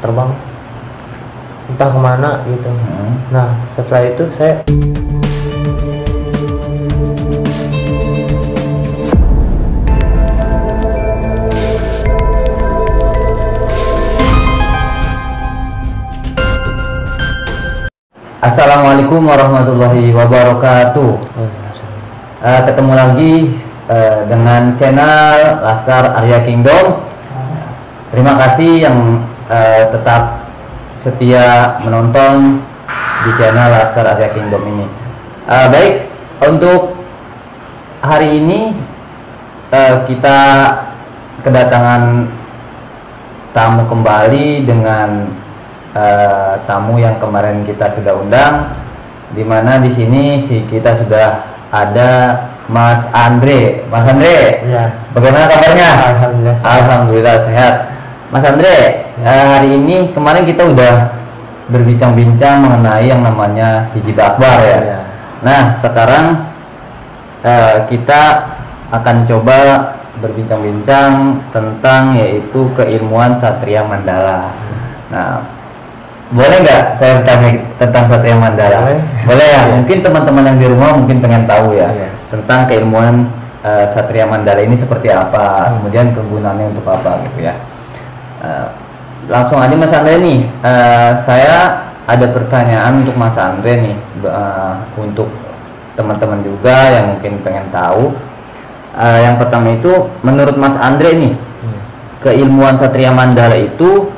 terbang entah kemana gitu. Nah setelah itu saya Assalamualaikum warahmatullahi wabarakatuh. Ketemu lagi dengan channel Laskar Arya Kingdom. Terima kasih yang tetap setia menonton di channel Laskar Arya Kingdom ini. Baik, untuk hari ini kita kedatangan tamu kembali dengan tamu yang kemarin kita sudah undang, dimana di sini kita sudah ada Mas Andre. Mas Andre, ya. Bagaimana kabarnya? Alhamdulillah. Alhamdulillah sehat. Mas Andre, hari ini kemarin kita udah berbincang-bincang mengenai yang namanya Hijib Akbar ya. Ya. Nah sekarang kita akan coba berbincang-bincang tentang yaitu keilmuan Satria Mandala. Nah, boleh nggak saya bertanya tentang Satria Mandala? Boleh ya? Mungkin teman-teman yang di rumah mungkin pengen tahu ya, tentang keilmuan Satria Mandala ini seperti apa, kemudian kegunaannya untuk apa gitu ya. Langsung aja Mas Andre nih, saya ada pertanyaan untuk Mas Andre nih, untuk teman-teman juga yang mungkin pengen tahu. Yang pertama itu, menurut Mas Andre nih, keilmuan Satria Mandala itu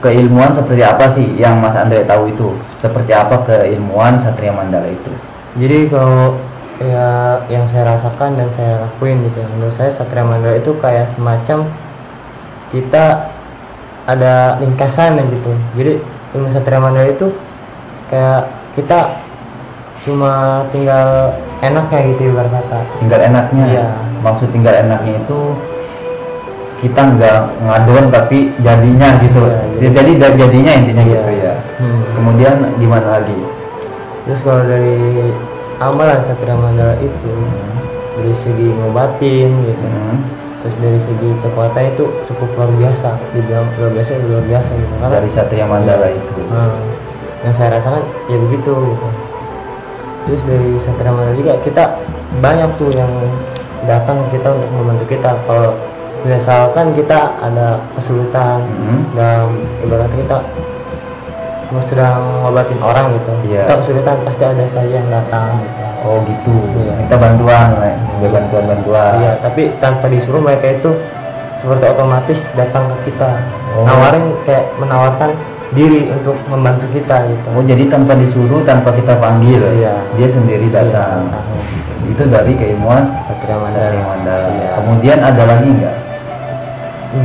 keilmuan seperti apa sih yang Mas Andre tahu itu? Seperti apa keilmuan Satria Mandala itu? Jadi kalau ya yang saya rasakan dan saya lakuin gitu, menurut saya Satria Mandala itu kayak semacam kita ada ringkasan gitu. Jadi ilmu Satria Mandala itu kayak kita cuma tinggal enaknya gitu ibarat kata. Tinggal enaknya? Iya. Maksud tinggal enaknya itu kita nggak ngadon tapi jadinya gitu. Ya, jadi jadinya intinya gitu ya. Kemudian gimana lagi? Terus kalau dari amalan Satria Mandala itu dari segi ngobatin gitu, terus dari segi kekuatan itu cukup luar biasa, dibilang luar biasa gitu. Karena dari Satria Mandala itu yang saya rasakan ya begitu gitu. Terus dari Satria Mandala juga kita banyak tuh yang datang ke kita untuk membantu kita. Kalau misalkan kita ada kesulitan dalam ibarat kita sedang ngobatin orang gitu, kita kesulitan pasti ada saja yang datang gitu. Oh gitu, minta bantuan, bantuan. Iya, tapi tanpa disuruh mereka itu seperti otomatis datang ke kita, kayak menawarkan diri untuk membantu kita gitu. Oh jadi tanpa disuruh, tanpa kita panggil, dia sendiri datang. Itu dari keilmuan Satria Mandala. Kemudian ada lagi nggak?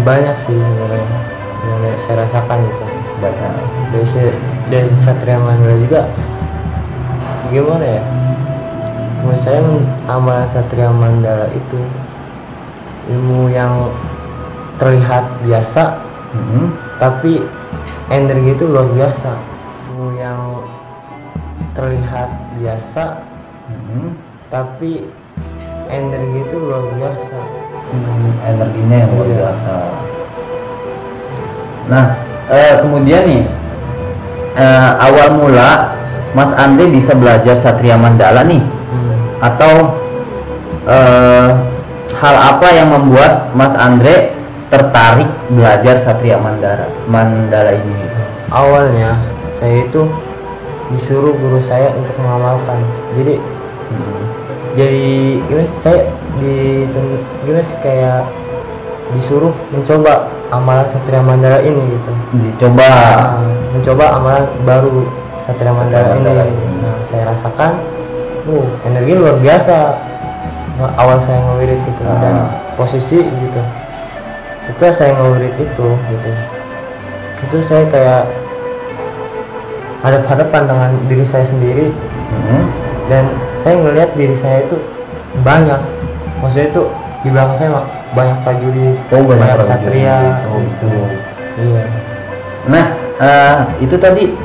Banyak sih sebenarnya yang saya rasakan itu. Banyak. Dari Satria Mandala juga gimana ya, menurut saya amalan Satria Mandala itu ilmu yang terlihat biasa tapi energi itu luar biasa. Ilmu yang terlihat biasa tapi energi itu luar biasa. Energinya yang luar biasa. Nah, kemudian nih awal mula Mas Andre bisa belajar Satria Mandala nih, atau hal apa yang membuat Mas Andre tertarik belajar Satria Mandala ini? Awalnya saya itu disuruh guru saya untuk mengamalkan. Jadi gimana saya gimana sih, kayak disuruh mencoba amalan Satria Mandala ini gitu. Mencoba amalan baru Satria Mandala ini. Nah, saya rasakan energi luar biasa. Awal saya ngewirid gitu dan posisi gitu. Setelah saya ngewirid itu saya kayak hadap-hadapan dengan diri saya sendiri. Dan saya ngelihat diri saya itu banyak, maksudnya itu di belakang saya banyak prajurit, banyak satria. Gitu. Iya. Nah, itu tadi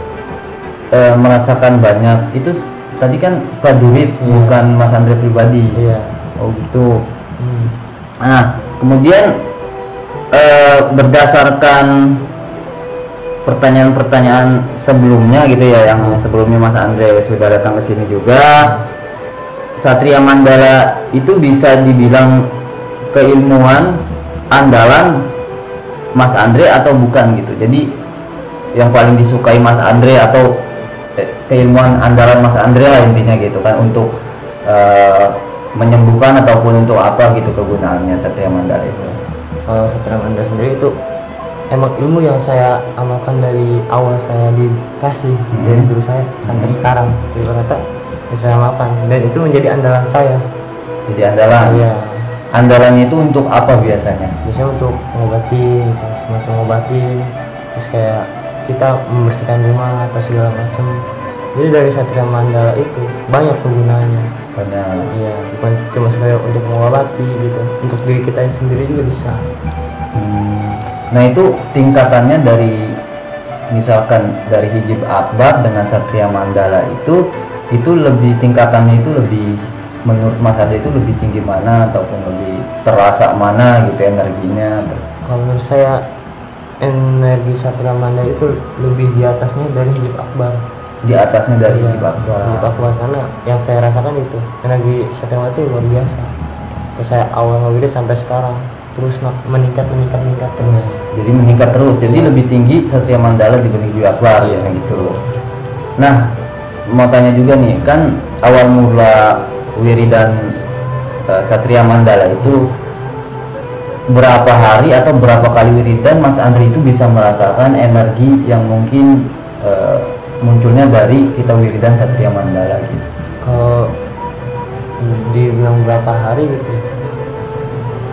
merasakan banyak itu tadi kan prajurit, bukan Mas Andre pribadi. Iya. Oh gitu. Nah, kemudian berdasarkan pertanyaan-pertanyaan sebelumnya gitu ya, yang sebelumnya Mas Andre sudah datang ke sini juga. Satria Mandala itu bisa dibilang keilmuan andalan Mas Andre atau bukan gitu. Jadi yang paling disukai Mas Andre atau keilmuan andalan Mas Andre lah intinya gitu kan, untuk menyembuhkan ataupun untuk apa gitu kegunaannya Satria Mandala itu. Kalau Satria Mandala sendiri itu emang ilmu yang saya amalkan dari awal saya dikasih dari guru saya sampai sekarang. Ibaratnya saya amalkan dan itu menjadi andalan saya. Jadi andalan. Iya. Andalannya itu untuk apa biasanya? Biasanya untuk ngobatin, gitu, semacam ngobatin, terus kayak kita membersihkan rumah atau segala macam. Jadi dari Satria Mandala itu banyak kegunaannya. Banyak. Iya, bukan cuma sekedar untuk mengobati gitu, untuk diri kita sendiri juga bisa. Nah itu tingkatannya dari misalkan dari hijab akbar dengan Satria Mandala itu lebih tingkatannya itu lebih, menurut Mas Ade itu lebih tinggi mana ataupun lebih terasa mana gitu energinya? Kalau menurut saya energi Satria Mandala itu lebih di atasnya dari hijab akbar. Di atasnya dari Iya, hijab akbar. hijab akbar, karena yang saya rasakan itu energi Satria Mandala itu luar biasa. Terus saya awal ngobrol sampai sekarang terus meningkat terus. Jadi meningkat terus. Jadi lebih tinggi Satria Mandala dibanding hijab akbar ya gitu. Nah, mau tanya juga nih, kan awal mula wiridan Satria Mandala itu berapa hari atau berapa kali wiridan Mas Andre itu bisa merasakan energi yang mungkin munculnya dari kita wiridan Satria Mandala gitu? Kalau dibilang berapa hari gitu,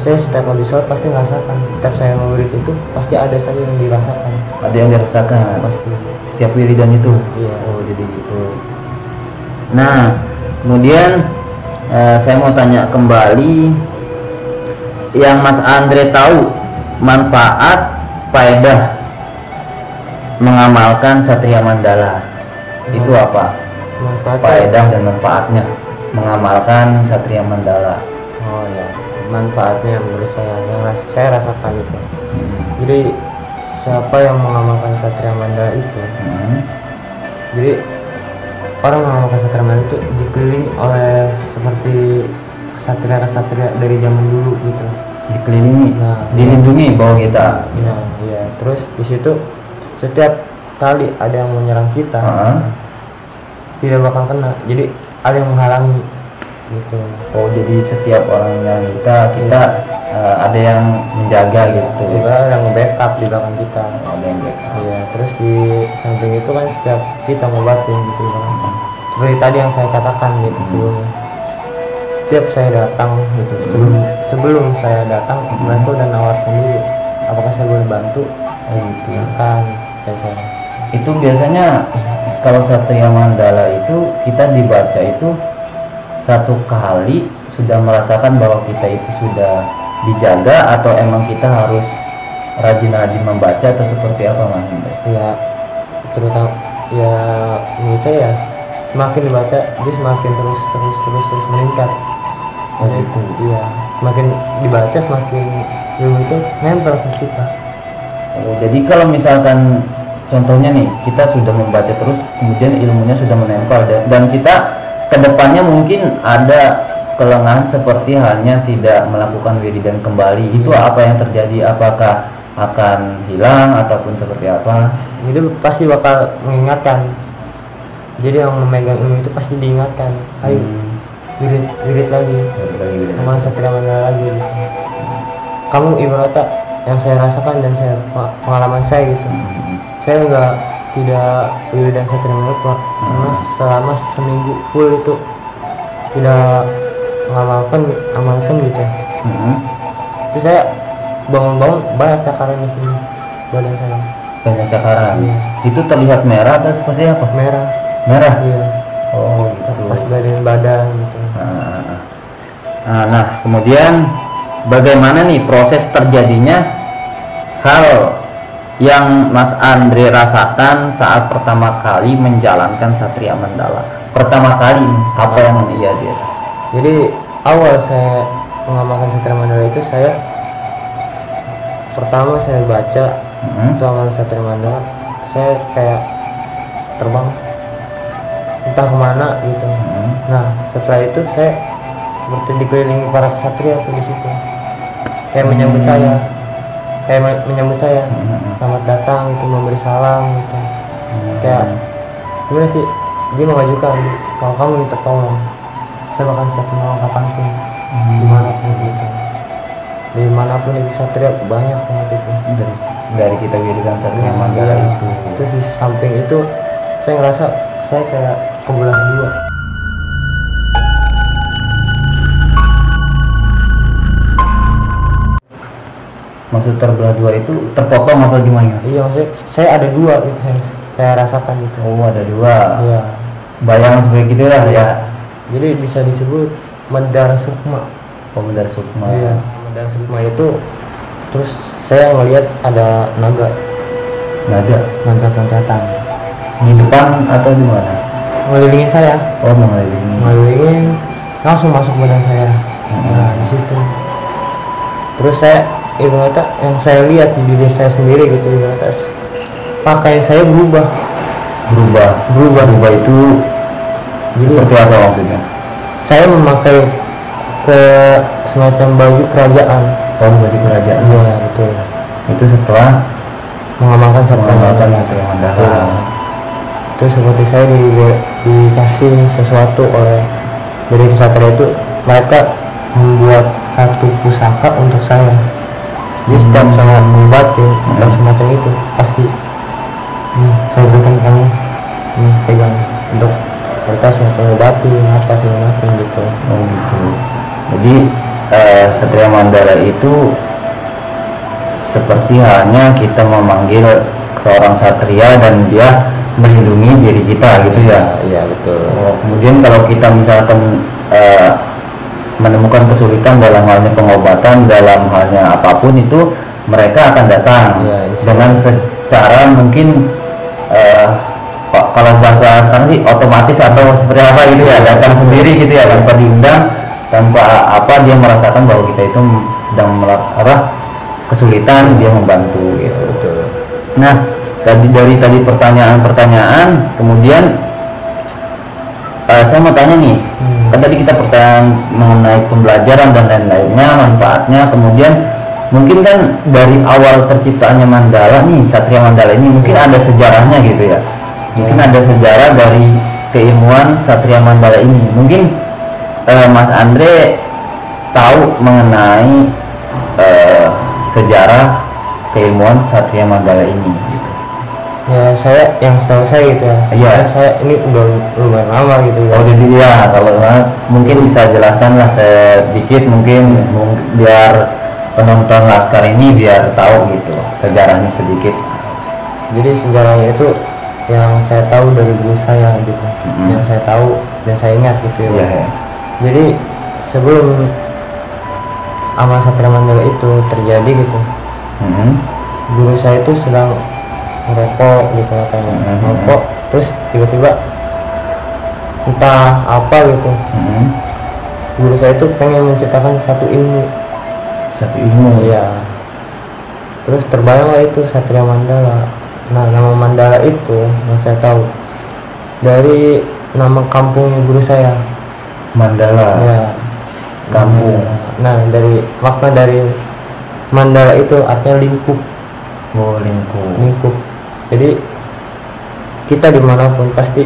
saya setiap habis sholat pasti merasakan. Setiap saya wirid itu pasti ada saja yang dirasakan. Ada yang dirasakan Pasti. setiap wiridan itu. Iya. Oh jadi gitu. Nah kemudian saya mau tanya kembali, yang Mas Andre tahu manfaat faedah mengamalkan Satria Mandala itu apa? Faedah dan manfaatnya mengamalkan Satria Mandala. Oh ya, manfaatnya menurut saya yang saya rasakan itu. Jadi siapa yang mengamalkan Satria Mandala itu, jadi orang mengamalkan Satria Mandala itu dikelilingi oleh seperti kesatria dari zaman dulu gitu. Dikelilingi, Nah, dilindungi bahwa kita. Nah, iya. Terus di situ setiap kali ada yang menyerang kita, tidak bakal kena. Jadi ada yang menghalangi gitu. Oh jadi setiap orang yang kita ada yang menjaga gitu. Ada yang nge-backup di belakang kita. Ada yang backup. Iya. Terus di samping itu kan setiap kita ngobatin gitu kan. Seperti tadi yang saya katakan gitu sebelumnya. Setiap saya datang gitu, sebelum saya datang mereka udah nawarkan dulu apakah saya boleh bantu. Gitu. Kan saya Itu biasanya kalau Satria Mandala itu kita dibaca itu satu kali sudah merasakan bahwa kita itu sudah dijaga, atau emang kita harus rajin-rajin membaca atau seperti apa Mas? ya, terutama ya menurut saya semakin dibaca dia semakin terus meningkat. Oh itu. Iya, semakin dibaca semakin ilmu itu nempel ke kita. Oh, jadi kalau misalkan contohnya nih, kita sudah membaca terus, kemudian ilmunya sudah menempel, dan kita kedepannya mungkin ada kelengahan seperti halnya tidak melakukan wiridan kembali, itu apa yang terjadi? Apakah akan hilang ataupun seperti apa? Jadi pasti bakal mengingatkan. Jadi yang memegang ilmu itu pasti diingatkan. Ayo wirid lagi. Sama Satria Mandala lagi. Gitu. Kamu ibaratnya yang saya rasakan dan pengalaman saya gitu. Saya tidak wiridan Satria Mandala karena selama seminggu full itu tidak amalkan gitu. Terus saya bangun-bangun banyak cakaran di sini badan saya. Banyak cakaran. Iya. Itu terlihat merah atau seperti apa? Merah. Iya. Oh gitu. Pas badan gitu. Nah kemudian bagaimana nih proses terjadinya hal yang Mas Andre rasakan saat pertama kali menjalankan Satria Mandala? Pertama kali apa yang dia Jadi awal saya mengamalkan Satria Mandala itu pertama saya baca itu amalan Satria Mandala, saya kayak terbang entah kemana gitu. Nah setelah itu saya seperti dikelilingi para kesatria tuh di situ, kayak menyambut saya, selamat datang gitu, memberi salam gitu. Kayak gimana sih, dia mengajukan kalau kamu minta tolong saya bakal siap menolong kapanpun, dimanapun gitu. Dimanapun itu satria banyak banget itu dari kita wiridan Satria Mandala itu. Terus di samping itu saya ngerasa saya kayak kebelah dua. Maksud terbelah dua itu terpotong apa gimana? Iya, maksudnya saya ada dua gitu, saya rasakan gitu. Oh, ada dua. Iya. Bayang seperti gitu lah ya. Jadi bisa disebut Mandala Sukma. Oh, Mandala Sukma. Iya. Mandala Sukma itu terus saya ngelihat ada naga loncat-loncatan di depan atau di mana? ngelilingin saya. Oh, mengelilingi. Langsung masuk badan saya. Nah di situ terus saya ibaratnya yang saya lihat di diri saya sendiri gitu, ibaratnya pakaian saya berubah itu jadi, seperti apa maksudnya? Saya memakai ke semacam baju kerajaan. Oh, baju kerajaan. Iya betul. Itu setelah mengamalkan Satria Mandala. Ya. Terus seperti saya dikasih sesuatu oleh dari kesatria itu, mereka membuat satu pusaka untuk saya. Jadi setiap saya membatin atau semacam itu pasti saya berikan kamu pegang untuk kertas untuk membatin apa segala macam gitu. Oh gitu. Jadi Satria Mandala itu seperti halnya kita memanggil seorang satria dan dia melindungi diri kita gitu ya. Iya betul. Oh, kemudian kalau kita misalkan menemukan kesulitan dalam halnya pengobatan, dalam halnya apapun itu, mereka akan datang dengan secara mungkin kalau bahasa sekarang sih otomatis atau seperti apa gitu ya, datang sendiri gitu ya, tanpa diundang, tanpa apa dia merasakan bahwa kita itu sedang kesulitan, dia membantu gitu. Nah, dari pertanyaan, kemudian saya mau tanya nih, kan tadi kita pertanyaan mengenai pembelajaran dan lain-lainnya, manfaatnya, kemudian mungkin kan dari awal terciptaannya Mandala nih, Satria Mandala ini mungkin ada sejarahnya gitu ya, mungkin ada sejarah dari keilmuan Satria Mandala ini. Mungkin Mas Andre tahu mengenai sejarah keilmuan Satria Mandala ini gitu. Ya saya yang setahu saya gitu ya. Iya. Saya ini udah lumayan lama gitu ya. Oh jadi ya, kalau mungkin bisa jelaskan lah sedikit mungkin biar penonton Laskar ini biar tahu gitu sejarahnya sedikit. Jadi sejarahnya itu yang saya tahu dari guru saya gitu, yang saya tahu dan saya ingat gitu ya. Yeah. Jadi sebelum amal Satria Mandala itu terjadi gitu, guru saya itu sedang merokok gitu katanya, merokok terus tiba-tiba entah apa gitu, guru saya itu pengen menciptakan satu ilmu ya, terus terbayanglah itu Satria Mandala. Nah nama Mandala itu yang saya tahu dari nama kampungnya guru saya, Mandala ya, kampung. Nah dari makna dari Mandala itu artinya lingkup. Oh lingkup. Jadi kita dimanapun pasti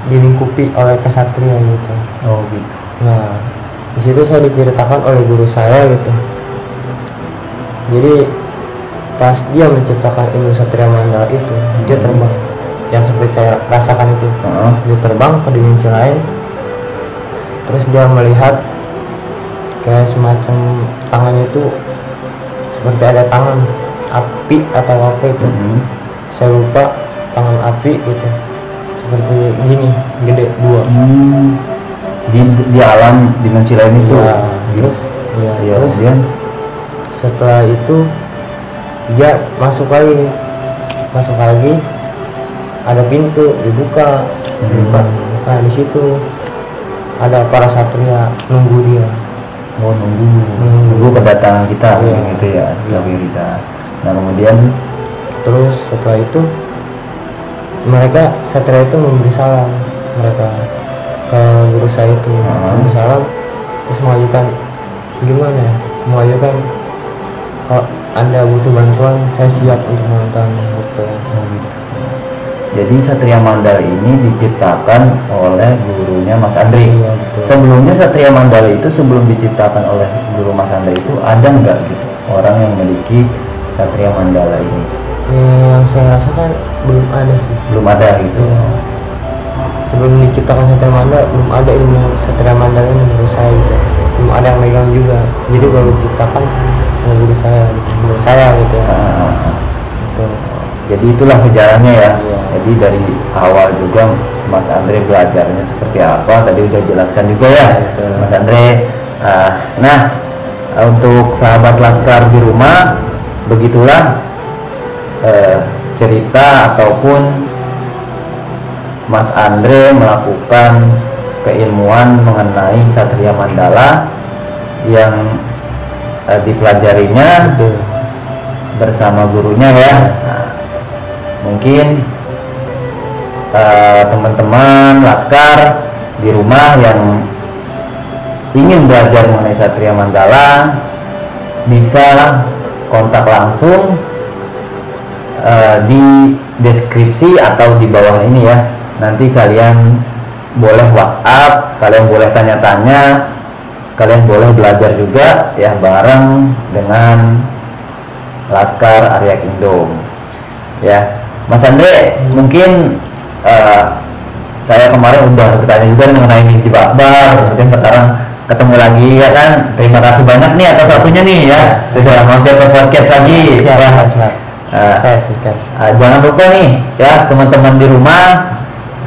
dilingkupi oleh kesatria gitu. Oh gitu. Nah di situ saya diceritakan oleh guru saya gitu. Jadi pas dia menciptakan ilmu Satria Mandala itu, dia terbang. Yang seperti saya rasakan itu, dia terbang ke dimensi lain. Terus dia melihat kayak semacam tangannya itu seperti ada tangan api atau apa itu. Saya lupa, tangan api gitu. Seperti gini, gede dua. Di alam dimensi lain itu. Ya, terus dia setelah itu dia masuk lagi, ada pintu dibuka. Nah di situ ada para satria nunggu dia. Oh nunggu kedatangan kita gitu ya, setelah kita. Nah kemudian terus setelah itu mereka satria itu memberi salam mereka ke guru saya itu memberi salam terus mengajukan gimana ya, mengajukan kalau Anda butuh bantuan saya siap untuk menonton gitu. Jadi Satria Mandala ini diciptakan oleh gurunya Mas Andre. Iya, sebelumnya Satria Mandala itu sebelum diciptakan oleh guru Mas Andre itu ada nggak gitu orang yang memiliki Satria Mandala ini? Yang saya rasakan belum ada sih. Belum ada gitu. Ya. Sebelum diciptakan Satria Mandala belum ada ilmu Satria Mandala ini menurut saya gitu. Belum ada yang megang juga. Jadi baru diciptakan oleh guru saya gitu. Menurut saya gitu ya. Gitu. Jadi itulah sejarahnya ya. Iya. Jadi dari awal juga Mas Andre belajarnya seperti apa tadi udah jelaskan juga ya, Betul. Mas Andre. Nah, untuk sahabat Laskar di rumah, begitulah cerita ataupun Mas Andre melakukan keilmuan mengenai Satria Mandala yang dipelajarinya Betul. bersama gurunya ya. Nah, mungkin teman-teman Laskar di rumah yang ingin belajar mengenai Satria Mandala bisa kontak langsung di deskripsi atau di bawah ini ya. Nanti kalian boleh WhatsApp, kalian boleh tanya-tanya, kalian boleh belajar juga ya bareng dengan Laskar Arya Kingdom ya. Mas Andre, mungkin saya kemarin udah bertanya juga mengenai Mimpi Akbar, mungkin sekarang ketemu lagi ya kan. Terima kasih banyak nih atas waktunya nih ya, sudah mampir ke podcast lagi. Saya sikat. Jangan lupa nih ya teman-teman di rumah,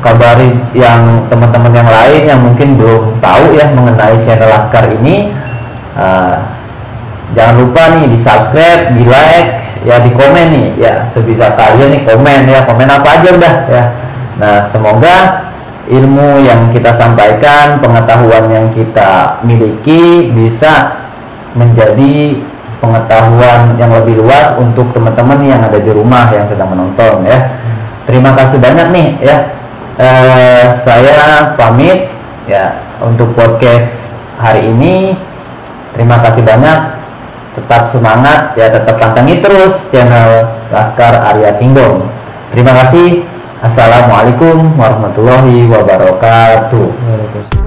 kabari yang teman-teman yang lain yang mungkin belum tahu ya mengenai channel Laskar ini. Jangan lupa nih di subscribe, di like, ya di komen nih ya, sebisa kalian nih komen ya, komen apa aja udah ya. Nah semoga ilmu yang kita sampaikan, pengetahuan yang kita miliki bisa menjadi pengetahuan yang lebih luas untuk teman-teman yang ada di rumah yang sedang menonton ya. Terima kasih banyak nih ya. Saya pamit ya untuk podcast hari ini. Terima kasih banyak. Tetap semangat ya, tetap pantengin terus channel Laskar Arya Kingdom. Terima kasih. Assalamualaikum warahmatullahi wabarakatuh. Waalaikumsalam.